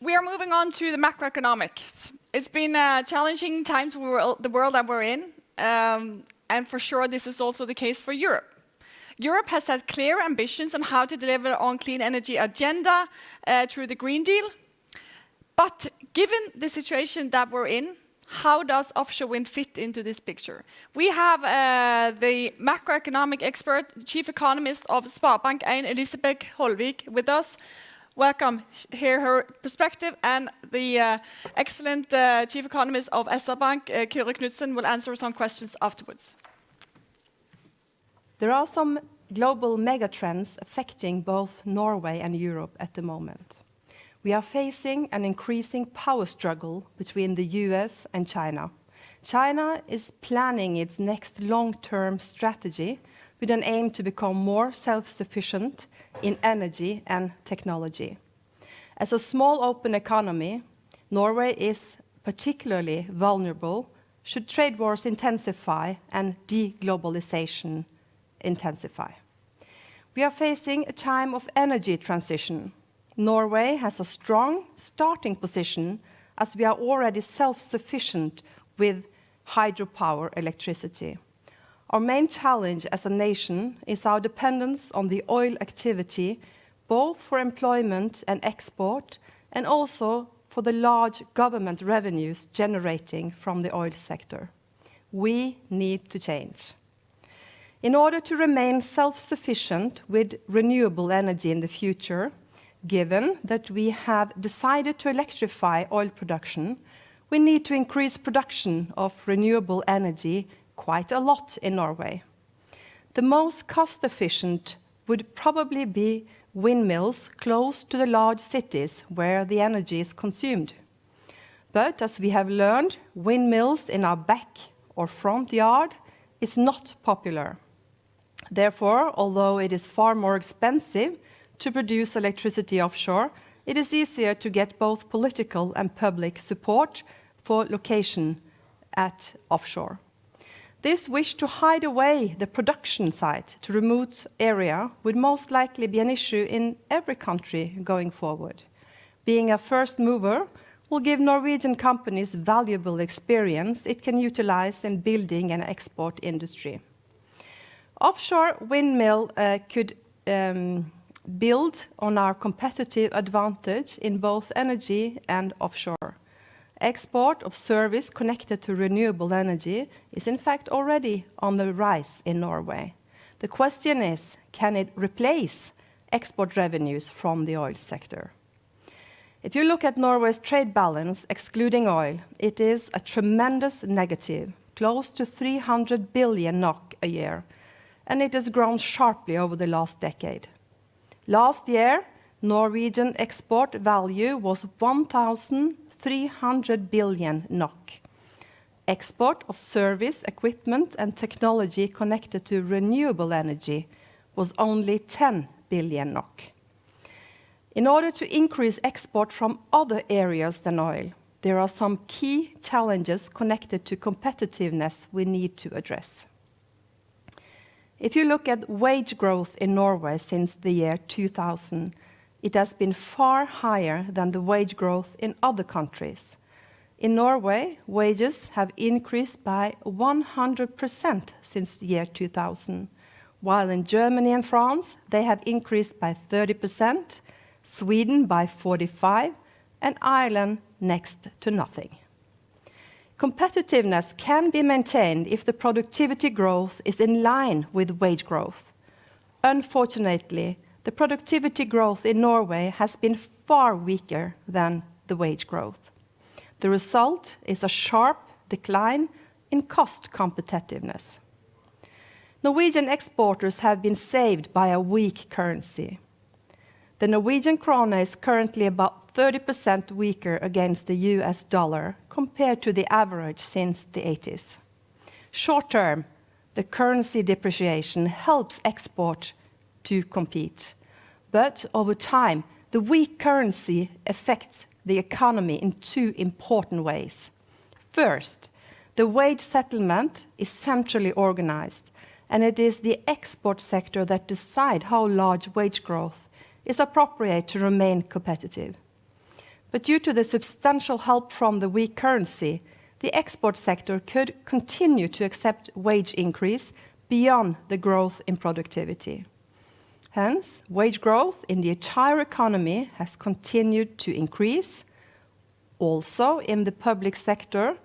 We are moving on to the macroeconomics. It's been challenging times for the world that we're in, and for sure this is also the case for Europe. Europe has had clear ambitions on how to deliver on clean energy agenda through the Green Deal. But given the situation that we're in, how does offshore wind fit into this picture? We have the macroeconomic expert, chief economist of SpareBank, Elisabeth Holvik, with us. Welcome, hear her perspective, and the excellent chief economist of SpareBank, Kyrre Knutsen, will answer some questions afterwards. There are some global megatrends affecting both Norway and Europe at the moment. We are facing an increasing power struggle between the US and China. China is planning its next long-term strategy with an aim to become more self-sufficient in energy and technology. As a small open economy, Norway is particularly vulnerable should trade wars intensify and deglobalization intensify. We are facing a time of energy transition. Norway has a strong starting position as we are already self-sufficient with hydropower electricity. Our main challenge as a nation is our dependence on the oil activity, both for employment and export, and also for the large government revenues generating from the oil sector. We need to change. In order to remain self-sufficient with renewable energy in the future, given that we have decided to electrify oil production, we need to increase production of renewable energy quite a lot in Norway. The most cost-efficient would probably be windmills close to the large cities where the energy is consumed. But as we have learned, windmills in our back or front yard is not popular. Therefore, although it is far more expensive to produce electricity offshore, it is easier to get both political and public support for location at offshore. This wish to hide away the production site to remote area would most likely be an issue in every country going forward. Being a first mover will give Norwegian companies valuable experience it can utilize in building an export industry. Offshore windmill could build on our competitive advantage in both energy and offshore. Export of service connected to renewable energy is in fact already on the rise in Norway. The question is, can it replace export revenues from the oil sector? If you look at Norway's trade balance, excluding oil, it is a tremendous negative, close to 300 billion NOK a year, and it has grown sharply over the last decade. Last year, Norwegian export value was 1,300 billion NOK. Export of service, equipment, and technology connected to renewable energy was only 10 billion NOK. In order to increase export from other areas than oil, there are some key challenges connected to competitiveness we need to address. If you look at wage growth in Norway since the year 2000, it has been far higher than the wage growth in other countries. In Norway, wages have increased by 100% since the year 2000, while in Germany and France, they have increased by 30%, Sweden by 45%, and Ireland next to nothing. Competitiveness can be maintained if the productivity growth is in line with wage growth. Unfortunately, the productivity growth in Norway has been far weaker than the wage growth. The result is a sharp decline in cost competitiveness. Norwegian exporters have been saved by a weak currency. The Norwegian krone is currently about 30% weaker against the US dollar compared to the average since the 80s. Short term, the currency depreciation helps export to compete. But over time, the weak currency affects the economy in two important ways. First, the wage settlement is centrally organized, and it is the export sector that decides how large wage growth is appropriate to remain competitive. But due to the substantial help from the weak currency, the export sector could continue to accept wage increase beyond the growth in productivity. Hence, wage growth in the entire economy has continued to increase, also in the public sector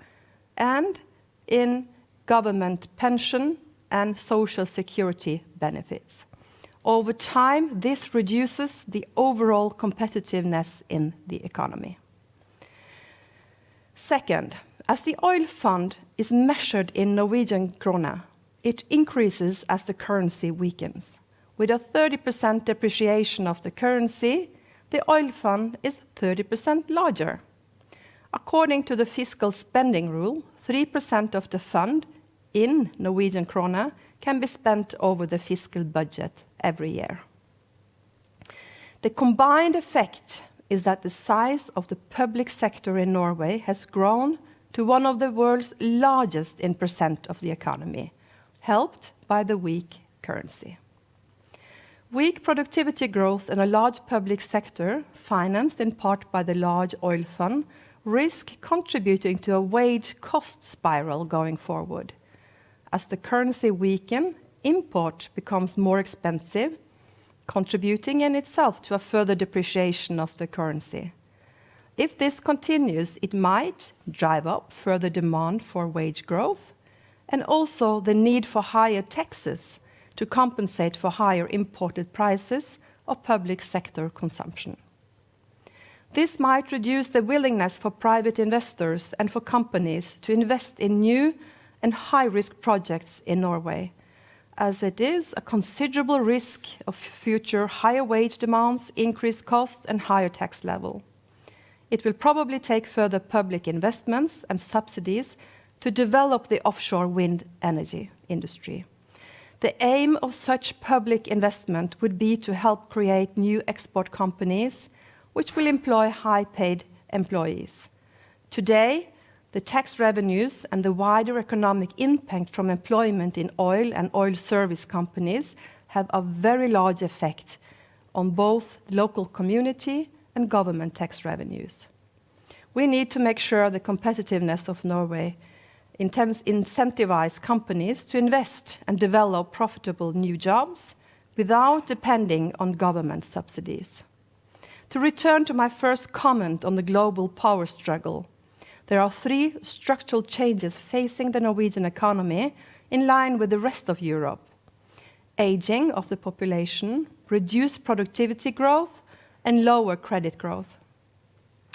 and in government pension and social security benefits. Over time, this reduces the overall competitiveness in the economy. Second, as the oil fund is measured in Norwegian krone, it increases as the currency weakens. With a 30% depreciation of the currency, the oil fund is 30% larger. According to the fiscal spending rule, 3% of the fund in Norwegian krone can be spent over the fiscal budget every year. The combined effect is that the size of the public sector in Norway has grown to one of the world's largest in percent of the economy, helped by the weak currency. Weak productivity growth in a large public sector, financed in part by the large oil fund, risk contributing to a wage cost spiral going forward. As the currency weakens, import becomes more expensive, contributing in itself to a further depreciation of the currency. If this continues, it might drive up further demand for wage growth and also the need for higher taxes to compensate for higher imported prices of public sector consumption. This might reduce the willingness for private investors and for companies to invest in new and high-risk projects in Norway, as it is a considerable risk of future higher wage demands, increased costs, and higher tax level. It will probably take further public investments and subsidies to develop the offshore wind energy industry. The aim of such public investment would be to help create new export companies, which will employ high-paid employees. Today, the tax revenues and the wider economic impact from employment in oil and oil service companies have a very large effect on both local community and government tax revenues. We need to make sure the competitiveness of Norway incentivize companies to invest and develop profitable new jobs without depending on government subsidies. To return to my first comment on the global power struggle, there are 3 structural changes facing the Norwegian economy in line with the rest of Europe: aging of the population, reduced productivity growth, and lower credit growth.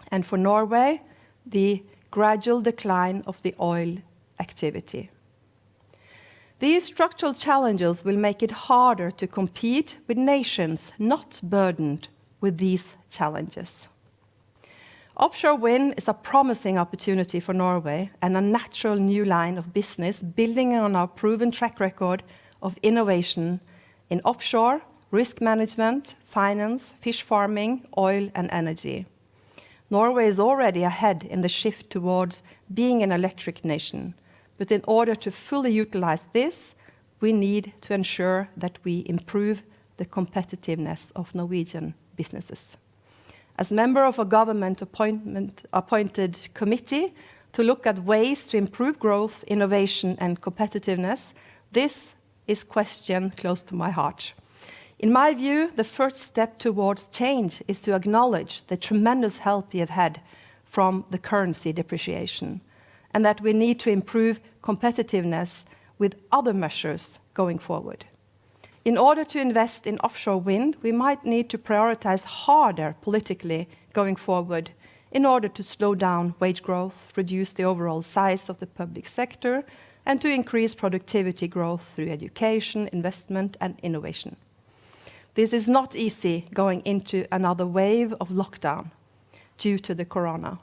And for Norway, the gradual decline of the oil activity. These structural challenges will make it harder to compete with nations not burdened with these challenges. Offshore wind is a promising opportunity for Norway and a natural new line of business building on our proven track record of innovation in offshore, risk management, finance, fish farming, oil, and energy. Norway is already ahead in the shift towards being an electric nation, but in order to fully utilize this, we need to ensure that we improve the competitiveness of Norwegian businesses. As member of a government-appointed committee to look at ways to improve growth, innovation, and competitiveness, this is a question close to my heart. In my view, the first step towards change is to acknowledge the tremendous help we have had from the currency depreciation, and that we need to improve competitiveness with other measures going forward. In order to invest in offshore wind, we might need to prioritize harder politically going forward in order to slow down wage growth, reduce the overall size of the public sector, and to increase productivity growth through education, investment, and innovation. This is not easy going into another wave of lockdown due to the corona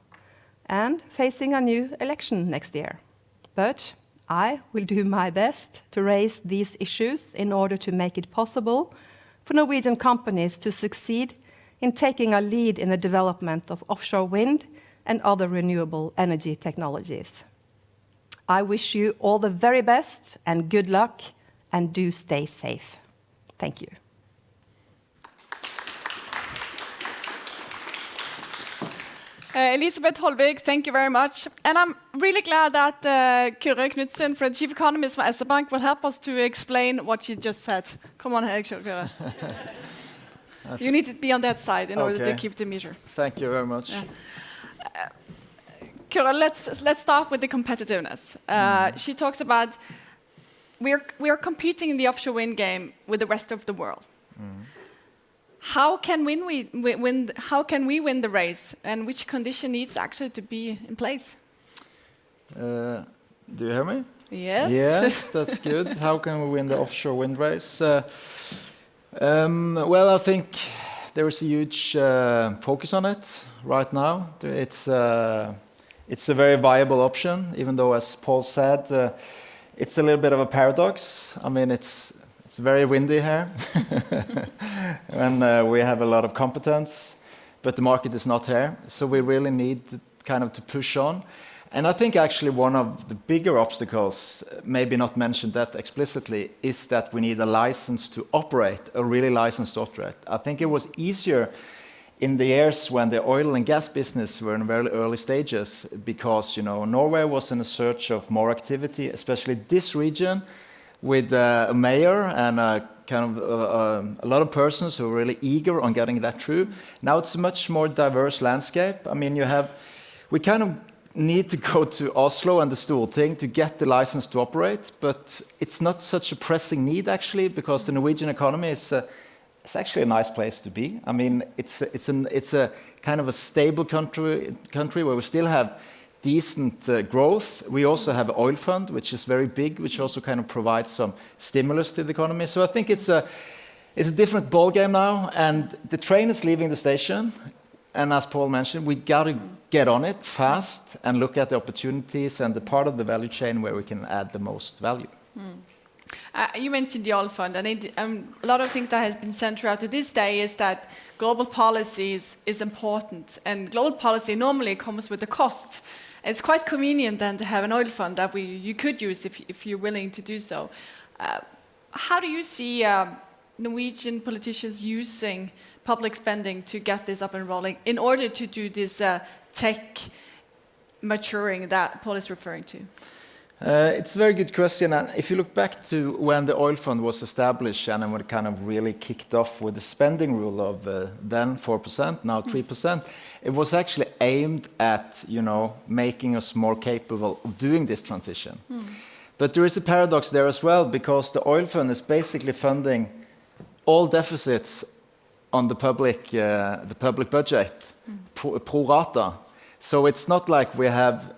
and facing a new election next year. But I will do my best to raise these issues in order to make it possible for Norwegian companies to succeed in taking a lead in the development of offshore wind and other renewable energy technologies. I wish you all the very best and good luck, and do stay safe. Thank you. Elisabeth, Holvik, thank you very much. And I'm really glad that Kyrre Knutsen, the chief economist from SpareBank, will help us to explain what you just said. Come on, Kyrre. You need to be on that side in order to keep the meter. Thank you very much. Yeah. Kyrre, let's start with the competitiveness. She talks about we are competing in the offshore wind game with the rest of the world. How can we win the race, and which condition needs actually to be in place? Do you hear me? Yes. Yes, that's good. How can we win the offshore wind race? Well, I think there is a huge focus on it right now. It's a very viable option, even though, as Paul said, it's a little bit of a paradox. I mean, it's very windy here, and we have a lot of competence, but the market is not here. So we really need to push on. And I think actually one of the bigger obstacles, maybe not mentioned that explicitly, is that we need a license to operate, a really license to operate. I think it was easier in the years when the oil and gas business were in very early stages, because Norway was in a search of more activity, especially this region, with a mayor and a lot of persons who are really eager on getting that through. Now it's a much more diverse landscape. I mean, we need to go to Oslo and the Storting to get the license to operate, but it's not such a pressing need actually, because the Norwegian economy is it's actually a nice place to be. I mean, it's a kind of a stable country where we still have decent growth. We also have an oil fund, which is very big, which also provides some stimulus to the economy. So I think it's a different ball game now, and the train is leaving the station. And as Paul mentioned, we got to get on it fast and look at the opportunities and the part of the value chain where we can add the most value. You mentioned the oil fund, and a lot of things that has been sent throughout to this day is that global policy is important, and global policy normally comes with a cost. It's quite convenient then to have an oil fund that you could use if you're willing to do so. How do you see Norwegian politicians using public spending to get this up and rolling in order to do this tech maturing that Paul is referring to? It's a very good question. And if you look back to when the oil fund was established and when it really kicked off with the spending rule of then 4%, now 3%, it was actually aimed at making us more capable of doing this transition. But there is a paradox there as well, because the oil fund is basically funding all deficits on the public budget pro rata. So it's not like we have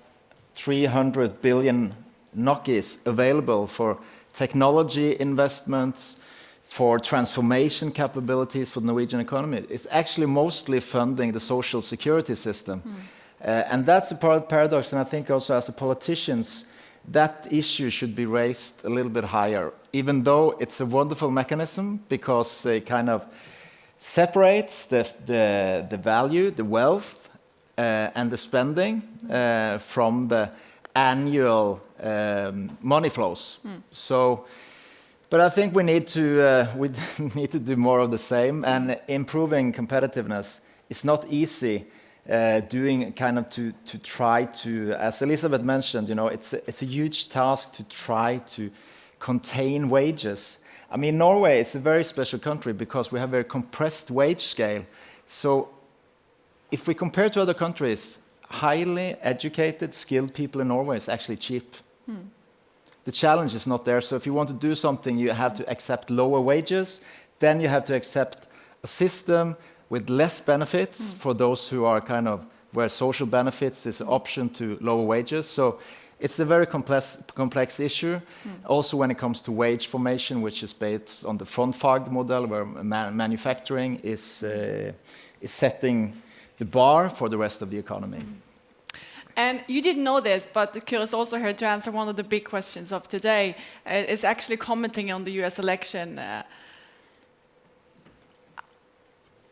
300 billion NOKs available for technology investments, for transformation capabilities for the Norwegian economy. It's actually mostly funding the social security system. And that's a part of the paradox, and I think also as a politicians, that issue should be raised a little bit higher, even though it's a wonderful mechanism, because it separates the value, the wealth, and the spending from the annual money flows. But I think we need to do more of the same, and improving competitiveness is not easy. Doing to try to, as Elisabeth mentioned, it's a huge task to try to contain wages. I mean, Norway is a very special country because we have a very compressed wage scale. So if we compare to other countries, highly educated, skilled people in Norway is actually cheap. The challenge is not there. So if you want to do something, you have to accept lower wages. Then you have to accept a system with less benefits for those who are where social benefits is an option to lower wages. So it's a very complex issue. Also when it comes to wage formation, which is based on the frontfag model, where manufacturing is setting the bar for the rest of the economy. And you didn't know this, but Kyrre is also here to answer one of the big questions of today. It's actually commenting on the US election.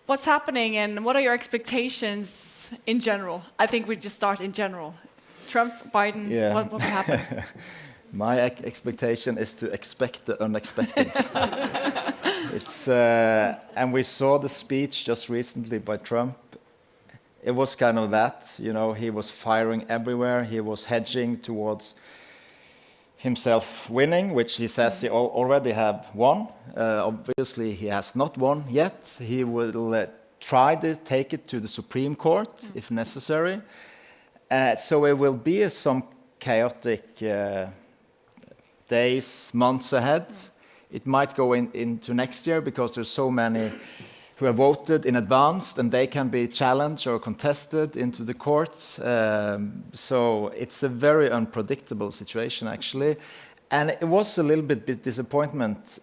What's happening and what are your expectations in general? I think we just start in general. Trump, Biden, what will happen? My expectation is to expect the unexpected. And we saw the speech just recently by Trump. It was kind of that, you know, he was firing everywhere. He was hedging towards himself winning, which he says he already have won. Obviously, he has not won yet. He will try to take it to the Supreme Court if necessary. So it will be some chaotic days, months ahead. It might go into next year because there's so many who have voted in advance, and they can be challenged or contested into the courts. So it's a very unpredictable situation, actually. And it was a little bit disappointment,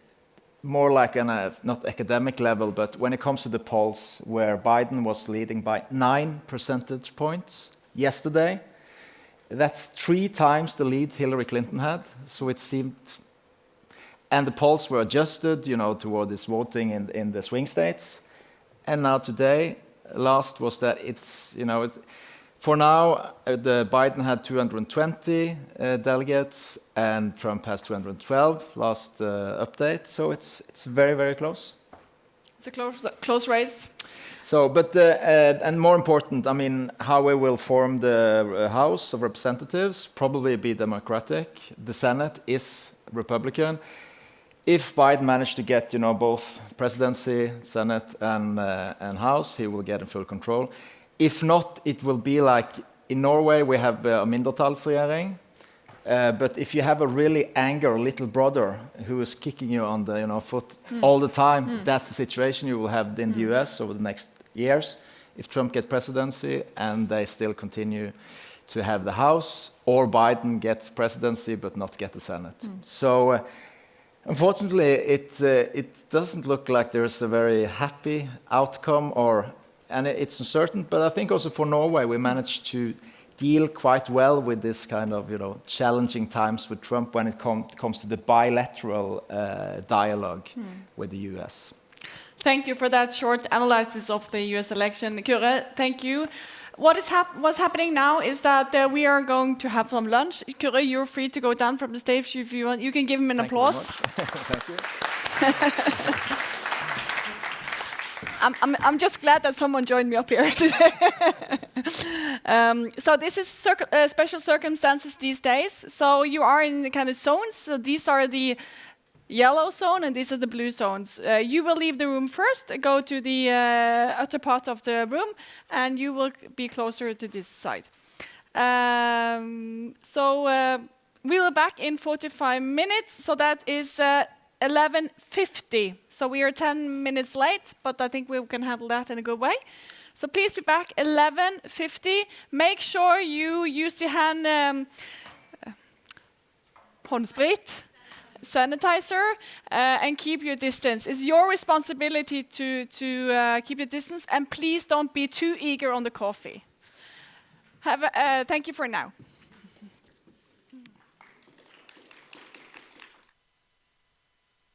more like on a, not academic level, but when it comes to the polls, where Biden was leading by 9 percentage points yesterday. That's 3 times the lead Hillary Clinton had. So it seemed... And the polls were adjusted, you know, toward this voting in the swing states. And now today, last was that it's, you know, for now, the Biden had 220 delegates, and Trump has 212, last update. So it's very, very close. It's a close race. So, but, and more important, I mean, how we will form the House of Representatives, probably be Democratic. The Senate is Republican. If Biden managed to get, you know, both presidency, Senate, and House, he will get in full control. If not, it will be like in Norway we have a mindretallsregjering. But if you have a really angry little brother who is kicking you on the, you know, foot all the time, that's the situation you will have in the US over the next years. If Trump gets presidency and they still continue to have the House, or Biden gets presidency but not get the Senate. So. Unfortunately, it doesn't look like there's a very happy outcome, and it's uncertain. But I think also for Norway, we managed to deal quite well with this kind of, you know, challenging times with Trump when it comes to the bilateral dialogue with the U.S. Thank you for that short analysis of the U.S. election, Kyrre. Thank you. What's happening now is that we are going to have some lunch. Kyrre, you're free to go down from the stage if you want. You can give him an applause. Thank you. I'm just glad that someone joined me up here today. So this is special circumstances these days. So you are in the kind of zones. So these are the yellow zone, and these are the blue zones. You will leave the room first, go to the outer part of the room, and you will be closer to this side. We will be back in 45 minutes, so that is 11:50. So we are 10 minutes late, but I think we can handle that in a good way. So please be back 11:50. Make sure you use the håndsprit, sanitizer, and keep your distance. It's your responsibility to keep your distance, and please don't be too eager on the coffee. Thank you for now.